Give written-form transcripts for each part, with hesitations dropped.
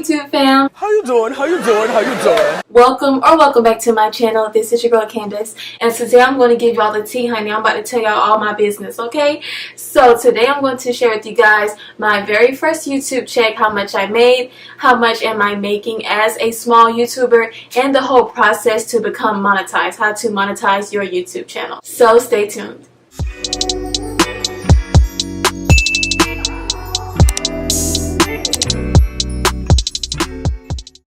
YouTube fam? How you doing? How you doing? How you doing? Welcome back to my channel. This is your girl Candace, and today I'm going to give y'all the tea, honey. I'm about to tell y'all all my business, okay? So today I'm going to share with you guys my very first YouTube check, how much I made, how much am I making as a small YouTuber, and the whole process to become monetized, how to monetize your YouTube channel. So stay tuned.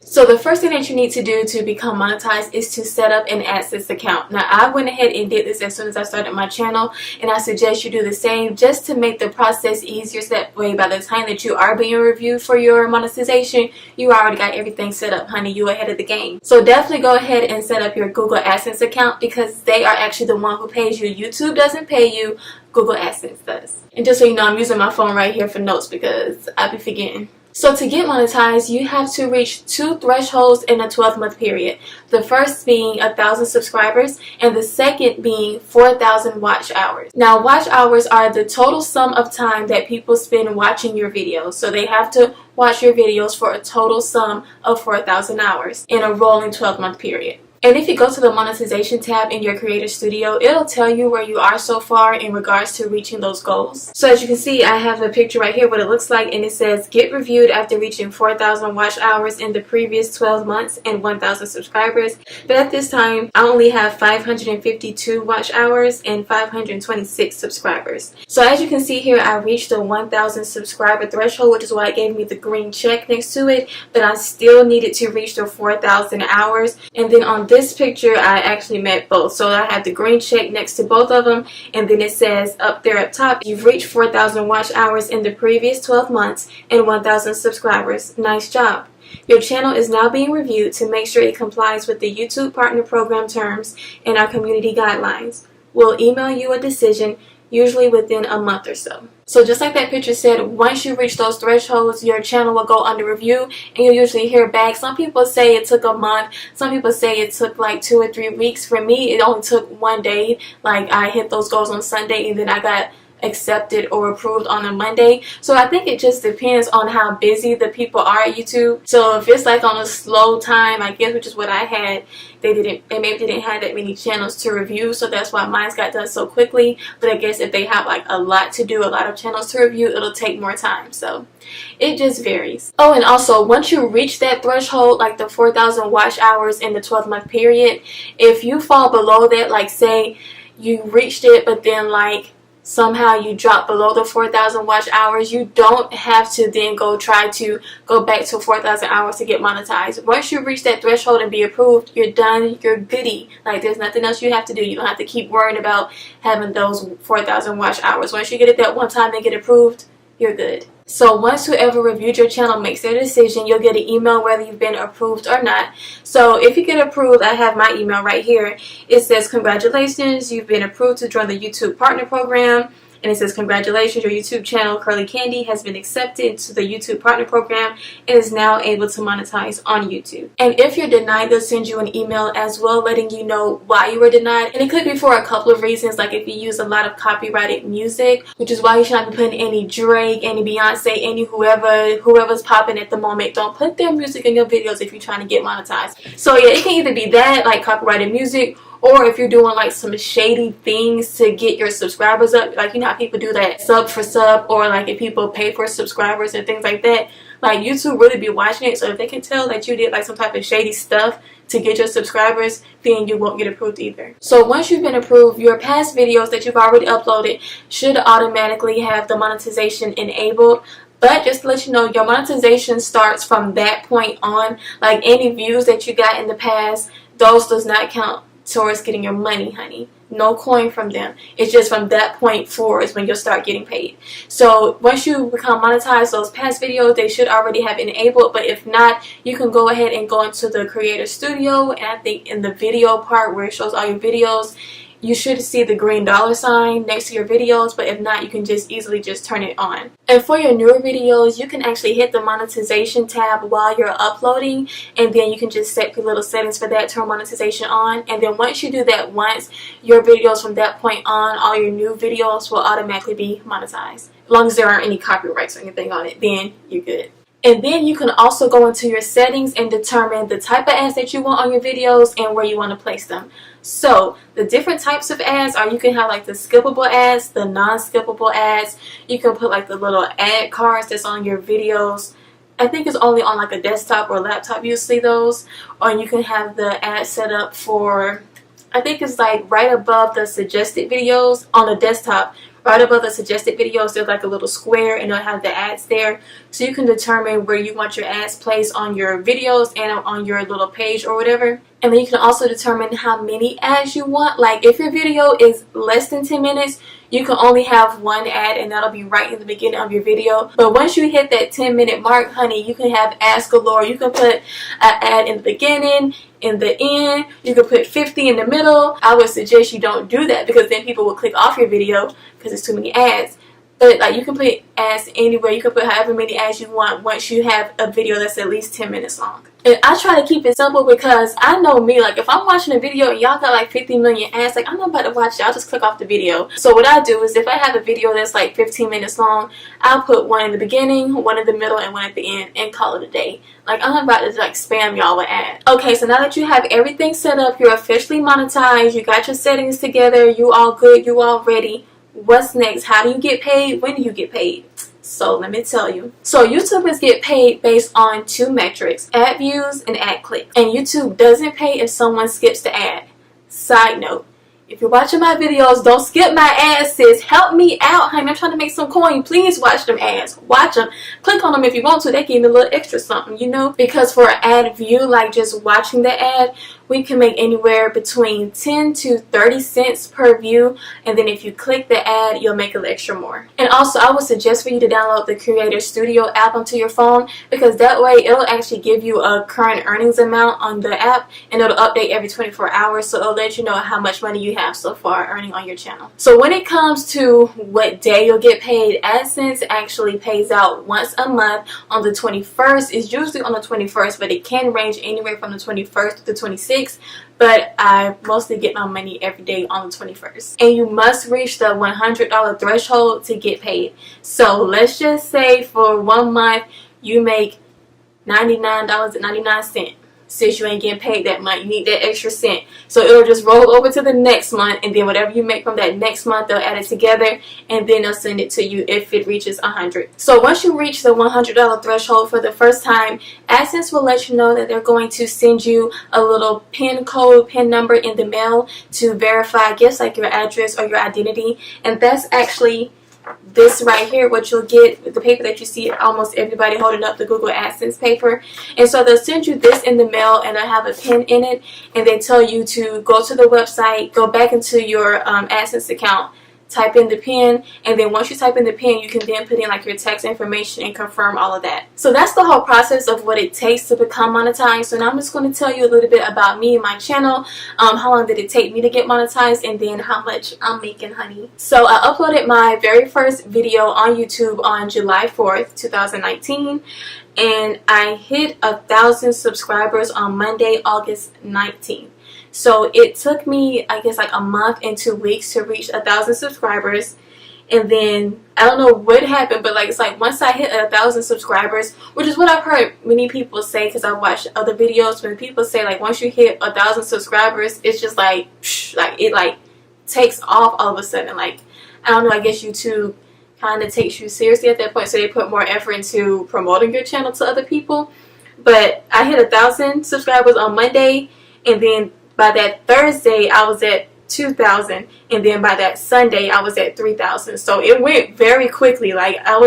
So the first thing that you need to do to become monetized is to set up an AdSense account. Now I went ahead and did this as soon as I started my channel, and I suggest you do the same just to make the process easier, so that way by the time that you are being reviewed for your monetization, you already got everything set up, honey. You ahead of the game. So definitely go ahead and set up your Google AdSense account, because they are actually the one who pays you. YouTube doesn't pay you, Google AdSense does. And just so you know, I'm using my phone right here for notes because I be forgetting. So to get monetized, you have to reach 2 thresholds in a 12-month period. The first being 1,000 subscribers, and the second being 4,000 watch hours. Now, watch hours are the total sum of time that people spend watching your videos. So they have to watch your videos for a total sum of 4,000 hours in a rolling 12-month period. And if you go to the monetization tab in your creator studio, it'll tell you where you are so far in regards to reaching those goals. So as you can see, I have a picture right here what it looks like, and it says get reviewed after reaching 4,000 watch hours in the previous 12 months and 1,000 subscribers. But at this time, I only have 552 watch hours and 526 subscribers. So as you can see here, I reached the 1,000 subscriber threshold, which is why it gave me the green check next to it, but I still needed to reach the 4,000 hours. And then on this picture, I actually met both. So I have the green check next to both of them, and then it says up there up top, you've reached 4,000 watch hours in the previous 12 months and 1,000 subscribers. Nice job. Your channel is now being reviewed to make sure it complies with the YouTube Partner Program terms and our community guidelines. We'll email you a decision usually within a month or so. So just like that picture said, once you reach those thresholds, your channel will go under review, and you'll usually hear back. Some people say it took a month. Some people say it took like 2 or 3 weeks. For me, it only took 1 day. Like, I hit those goals on Sunday, and then I got accepted or approved on a Monday. So I think it just depends on how busy the people are at YouTube. So if it's like on a slow time, I guess, which is what I had, they maybe didn't have that many channels to review, so that's why mine got done so quickly. But I guess if they have like a lot to do, a lot of channels to review, it'll take more time. So it just varies. Oh, and also once you reach that threshold, like the 4,000 watch hours in the 12-month period, if you fall below that, like say you reached it but then like somehow you drop below the 4,000 watch hours, you don't have to then try to go back to 4,000 hours to get monetized. Once you reach that threshold and be approved, you're done, you're goody. Like, there's nothing else you have to do. You don't have to keep worrying about having those 4,000 watch hours. Once you get it that one time and get approved, you're good. So once whoever reviewed your channel makes their decision, you'll get an email whether you've been approved or not. So if you get approved, I have my email right here. It says, congratulations, you've been approved to join the YouTube Partner Program. And it says, congratulations, your YouTube channel, Curly Candy, has been accepted to the YouTube Partner Program and is now able to monetize on YouTube. And if you're denied, they'll send you an email as well letting you know why you were denied. And it could be for a couple of reasons, like if you use a lot of copyrighted music, which is why you should not be putting any Drake, any Beyonce, any whoever's popping at the moment. Don't put their music in your videos if you're trying to get monetized. So yeah, it can either be that, like copyrighted music, or if you're doing like some shady things to get your subscribers up, like you know how people do that sub for sub, or like if people pay for subscribers and things like that, like YouTube really be watching it. So if they can tell that you did like some type of shady stuff to get your subscribers, then you won't get approved either. So once you've been approved, your past videos that you've already uploaded should automatically have the monetization enabled. But just to let you know, your monetization starts from that point on. Like any views that you got in the past, those does not count towards getting your money, honey. No coin from them. It's just from that point forward is when you'll start getting paid. So once you become monetized, those past videos, they should already have enabled. But if not, you can go ahead and go into the creator studio, and I think in the video part where it shows all your videos, you should see the green $sign next to your videos, but if not, you can just easily just turn it on. And for your newer videos, you can actually hit the monetization tab while you're uploading, and then you can just set your little settings for that, turn monetization on. And then once you do that once, your videos from that point on, all your new videos will automatically be monetized. As long as there aren't any copyrights or anything on it, then you're good. And then you can also go into your settings and determine the type of ads that you want on your videos and where you want to place them. So the different types of ads are, you can have like the skippable ads, the non-skippable ads. You can put like the little ad cards that's on your videos. I think it's only on like a desktop or laptop you'll see those. Or you can have the ad set up for, I think it's like right above the suggested videos on the desktop. Right above the suggested videos, there's like a little square and it'll have the ads there. So you can determine where you want your ads placed on your videos and on your little page or whatever. And then you can also determine how many ads you want. Like if your video is less than 10 minutes, you can only have one ad and that'll be right in the beginning of your video. But once you hit that 10-minute mark, honey, you can have ads galore. You can put an ad in the beginning, in the end. You can put 50 in the middle. I would suggest you don't do that because then people will click off your video because there's too many ads. But like you can put ads anywhere. You can put however many ads you want once you have a video that's at least 10 minutes long. And I try to keep it simple because I know me, like if I'm watching a video and y'all got like 50 million ads, like I'm not about to watch it, I'll just click off the video. So what I do is if I have a video that's like 15 minutes long, I'll put one in the beginning, one in the middle, and one at the end and call it a day. Like I'm not about to like spam y'all with ads. Okay, so now that you have everything set up, you're officially monetized, you got your settings together, you all good, you all ready. What's next? How do you get paid? When do you get paid? So let me tell you. So YouTubers get paid based on two metrics: ad views and ad clicks. And YouTube doesn't pay if someone skips the ad. Side note, if you're watching my videos, don't skip my ads, sis. Help me out, honey. I'm trying to make some coin. Please watch them ads. Watch them. Click on them if you want to. They give me a little extra something, you know? Because for an ad view, like just watching the ad, we can make anywhere between 10 to 30 cents per view. And then if you click the ad, you'll make a little extra more. And also, I would suggest for you to download the Creator Studio app onto your phone because that way it'll actually give you a current earnings amount on the app and it'll update every 24 hours. So it'll let you know how much money you have so far earning on your channel. So when it comes to what day you'll get paid, AdSense actually pays out once a month on the 21st. It's usually on the 21st, but it can range anywhere from the 21st to the 26th. But I mostly get my money every day on the 21st. And you must reach the $100 threshold to get paid. So let's just say for 1 month you make $99.99. Since you ain't getting paid that month, you need that extra cent. So it'll just roll over to the next month, and then whatever you make from that next month, they'll add it together, and then they'll send it to you if it reaches 100. So once you reach the $100 threshold for the first time, AdSense will let you know that they're going to send you a little PIN code, PIN number in the mail to verify gifts like your address or your identity, and that's actually this right here, what you'll get with the paper that you see almost everybody holding up, the Google AdSense paper. And so they'll send you this in the mail and they'll have a pin in it, and they tell you to go to the website, go back into your AdSense account, type in the pin, and then once you type in the pin, you can then put in like your tax information and confirm all of that. So that's the whole process of what it takes to become monetized. So now I'm just going to tell you a little bit about me and my channel, how long did it take me to get monetized, and then how much I'm making, honey. So I uploaded my very first video on YouTube on July 4th, 2019, and I hit 1,000 subscribers on Monday, August 19th. So it took me, I guess, like a month and 2 weeks to reach 1,000 subscribers. And then I don't know what happened, but like it's like once I hit 1,000 subscribers, which is what I've heard many people say because I watched other videos, when people say like once you hit 1,000 subscribers, it's just like like it like takes off all of a sudden. Like I don't know, I guess YouTube kind of takes you seriously at that point, so they put more effort into promoting your channel to other people. But I hit 1,000 subscribers on Monday, and then by that Thursday, I was at 2,000, and then by that Sunday, I was at 3,000. So it went very quickly. Like I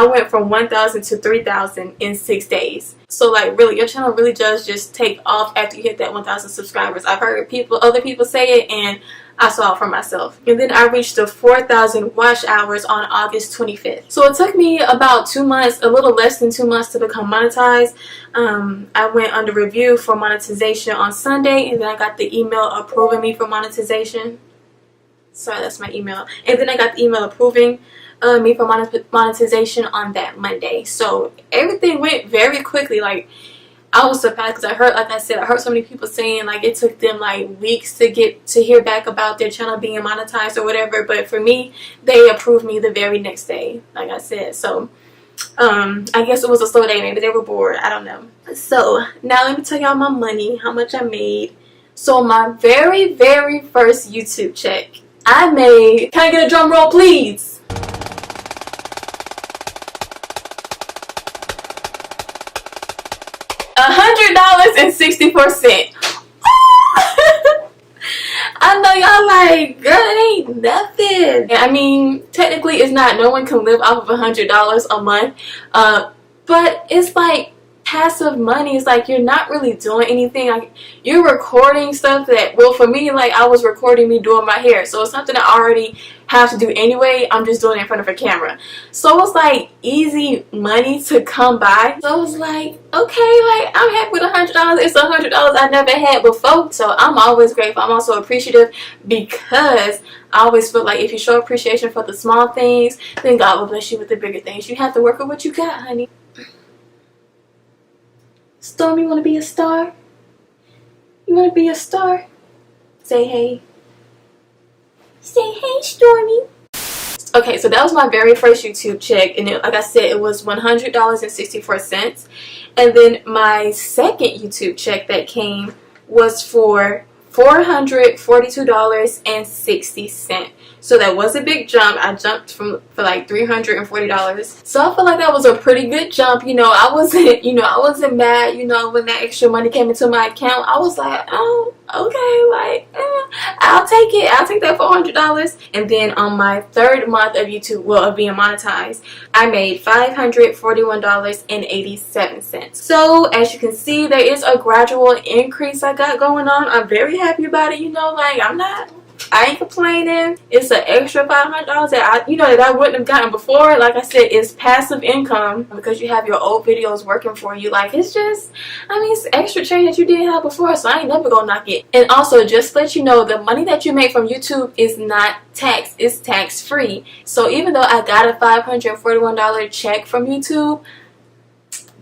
went from 1,000 to 3,000 in 6 days. So like really, your channel really does just take off after you hit that 1,000 subscribers. I've heard other people say it, and I saw it for myself. And then I reached the 4,000 watch hours on August 25th. So it took me about 2 months, a little less than 2 months to become monetized. I went under review for monetization on Sunday, and then I got the email approving me for monetization. Sorry, that's my email. And then I got the email approving me for monetization on that Monday. So everything went very quickly. Like I was surprised because I heard, like I said, I heard so many people saying like it took them like weeks to hear back about their channel being monetized or whatever. But for me, they approved me the very next day, like I said. So I guess it was a slow day. Maybe they were bored. I don't know. So now let me tell y'all my money, how much I made. So my very, very first YouTube check, I made, can I get a drum roll please? $100.64. I know y'all like, girl, it ain't nothing. And I mean, technically it's not, no one can live off of $100 a month. But it's like passive money. It's like you're not really doing anything. Like you're recording stuff that, well, for me, like I was recording me doing my hair, so it's something I already have to do anyway. I'm just doing it in front of a camera, so it's like easy money to come by. So I was like, okay, like I'm happy with $100. It's $100 I never had before, so I'm always grateful. I'm also appreciative because I always feel like if you show appreciation for the small things, then God will bless you with the bigger things. You have to work with what you got, honey. Stormy, you want to be a star? You want to be a star? Say hey. Say hey, Stormy. Okay, so that was my very first YouTube check, and like I said, it was $100.64. And then my second YouTube check that came was for $442.60. So that was a big jump. I jumped for like $340. So I feel like that was a pretty good jump. You know, I wasn't mad, when that extra money came into my account. I was like, oh, okay, like, I'll take it. I'll take that $400. And then on my third month of YouTube, well, of being monetized, I made $541.87. So as you can see, there is a gradual increase I got going on. I'm very happy about it. Like I ain't complaining. It's an extra $500 that I wouldn't have gotten before. Like I said, it's passive income because you have your old videos working for you. Like it's just, it's extra change that you didn't have before, so I ain't never gonna knock it. And also, just to let you know, the money that you make from YouTube is not taxed. It's tax free. So even though I got a $541 check from YouTube,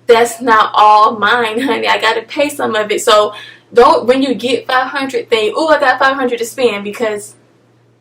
that's not all mine, honey. I gotta pay some of it. So don't, when you get 500, think, oh, I got 500 to spend, because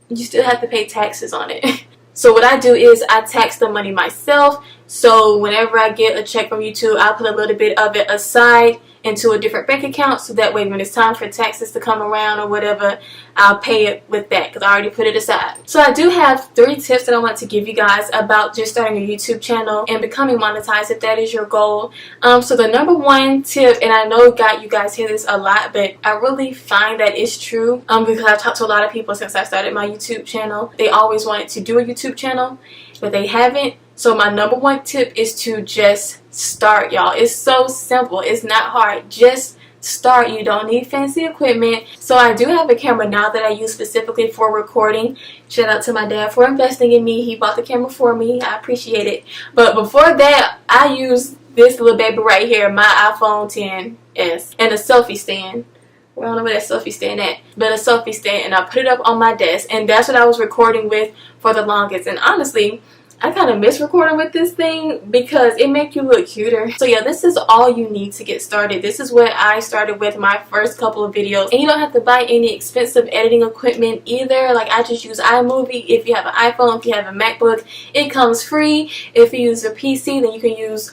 you still have to pay taxes on it. So what I do is I tax the money myself. So whenever I get a check from YouTube, I'll put a little bit of it aside into a different bank account, so that way when it's time for taxes to come around or whatever, I'll pay it with that because I already put it aside. So I do have 3 tips that I want to give you guys about just starting a YouTube channel and becoming monetized if that is your goal. So the number 1 tip, and I know you guys hear this a lot, but I really find that it's true because I've talked to a lot of people since I started my YouTube channel. They always wanted to do a YouTube channel, but they haven't. So my number 1 tip is to just start, y'all. It's so simple. It's not hard. Just start. You don't need fancy equipment. So I do have a camera now that I use specifically for recording. Shout out to my dad for investing in me. He bought the camera for me. I appreciate it. But before that, I used this little baby right here, my iPhone XS, and a selfie stand. I don't know where that selfie stand at, but a selfie stand, and I put it up on my desk, and that's what I was recording with for the longest. And honestly, I kind of miss recording with this thing because it makes you look cuter. So yeah, this is all you need to get started. This is what I started with my first couple of videos. And you don't have to buy any expensive editing equipment either. Like I just use iMovie. If you have an iPhone, if you have a MacBook, it comes free. If you use a PC, then you can use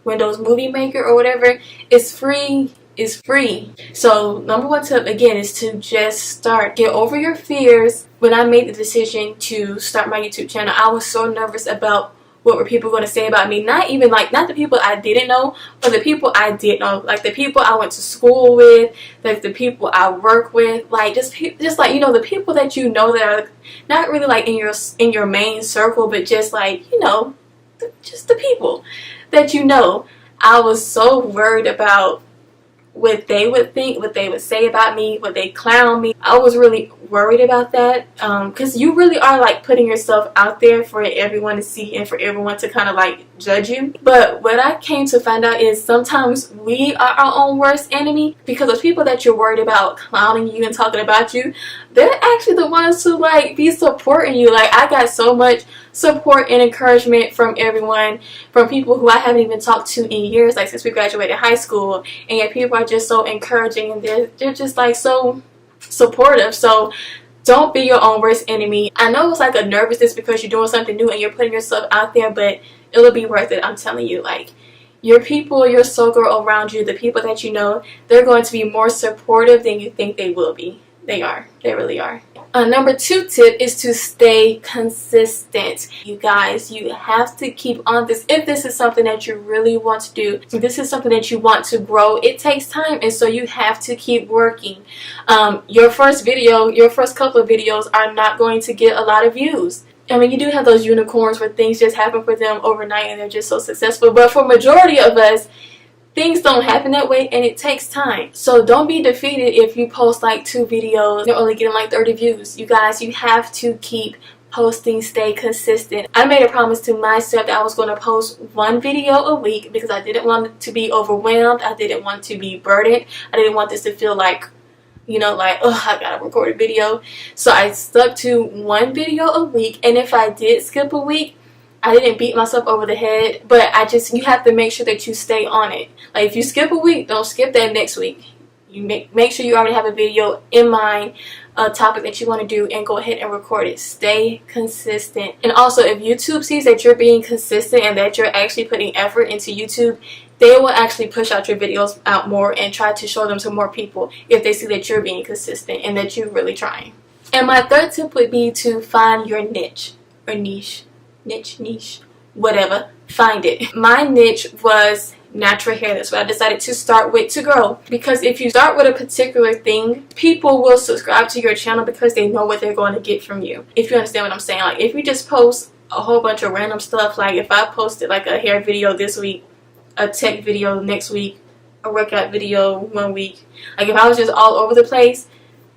Windows Movie Maker or whatever. It's free. Is free. So number 1 tip again is to just start. Get over your fears. When I made the decision to start my YouTube channel, I was so nervous about what were people going to say about me. Not even like, not the people I didn't know, but the people I did know. Like the people I went to school with, like the people I work with, like just like the people that that are not really like in your main circle, but just like just the people that I was so worried about what they would think, what they would say about me, what they clown me. I was really worried about that because you really are like putting yourself out there for everyone to see and for everyone to kind of like judge you. But what I came to find out is sometimes we are our own worst enemy, because those people that you're worried about clowning you and talking about you, they're actually the ones who like be supporting you. Like I got so much support and encouragement from everyone, from people who I haven't even talked to in years, like since we graduated high school, and yet people are just so encouraging, and they're just like so supportive. So Don't be your own worst enemy. I know it's like a nervousness because you're doing something new and you're putting yourself out there, but it'll be worth it. I'm telling you, like, your people, your circle around you, the people that you know, they're going to be more supportive than you think they will be. They are. They really are. Number 2 tip is to stay consistent. You guys, you have to keep on this. If this is something that you really want to do, if this is something that you want to grow, it takes time, and so you have to keep working. Your first video, your first couple of videos are not going to get a lot of views. I mean, you do have those unicorns where things just happen for them overnight and they're just so successful, but for majority of us, things don't happen that way, and it takes time. So don't be defeated if you post like 2 videos, you're only getting like 30 views. You guys, you have to keep posting, stay consistent. I made a promise to myself that I was going to post 1 video a week because I didn't want it to be overwhelmed. I didn't want to be burdened. I didn't want this to feel like, you know, like, oh, I gotta record a video. So I stuck to 1 video a week, and if I did skip a week, I didn't beat myself over the head, but you have to make sure that you stay on it. Like, if you skip a week, don't skip that next week. You make sure you already have a video in mind, a topic that you want to do, and go ahead and record it. Stay consistent. And also, if YouTube sees that you're being consistent and that you're actually putting effort into YouTube, they will actually push out your videos out more and try to show them to more people if they see that you're being consistent and that you're really trying. And my 3rd tip would be to find your niche or niche, whatever. Find it. My niche was natural hair. That's what I decided to start with to grow, because if you start with a particular thing, people will subscribe to your channel because they know what they're going to get from you. If you understand what I'm saying, like, if you just post a whole bunch of random stuff, like if I posted like a hair video this week, a tech video next week, a workout video 1 week, like if I was just all over the place,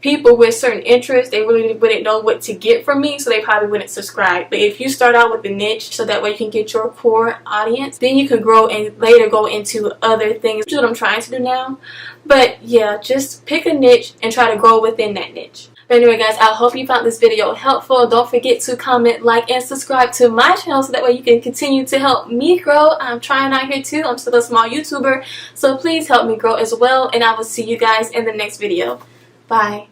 people with certain interests, they really wouldn't know what to get from me, so they probably wouldn't subscribe. But if you start out with a niche, so that way you can get your core audience, then you can grow and later go into other things, which is what I'm trying to do now. But yeah, just pick a niche and try to grow within that niche. But anyway, guys, I hope you found this video helpful. Don't forget to comment, like, and subscribe to my channel so that way you can continue to help me grow. I'm trying out here too. I'm still a small YouTuber, so please help me grow as well. And I will see you guys in the next video. Bye.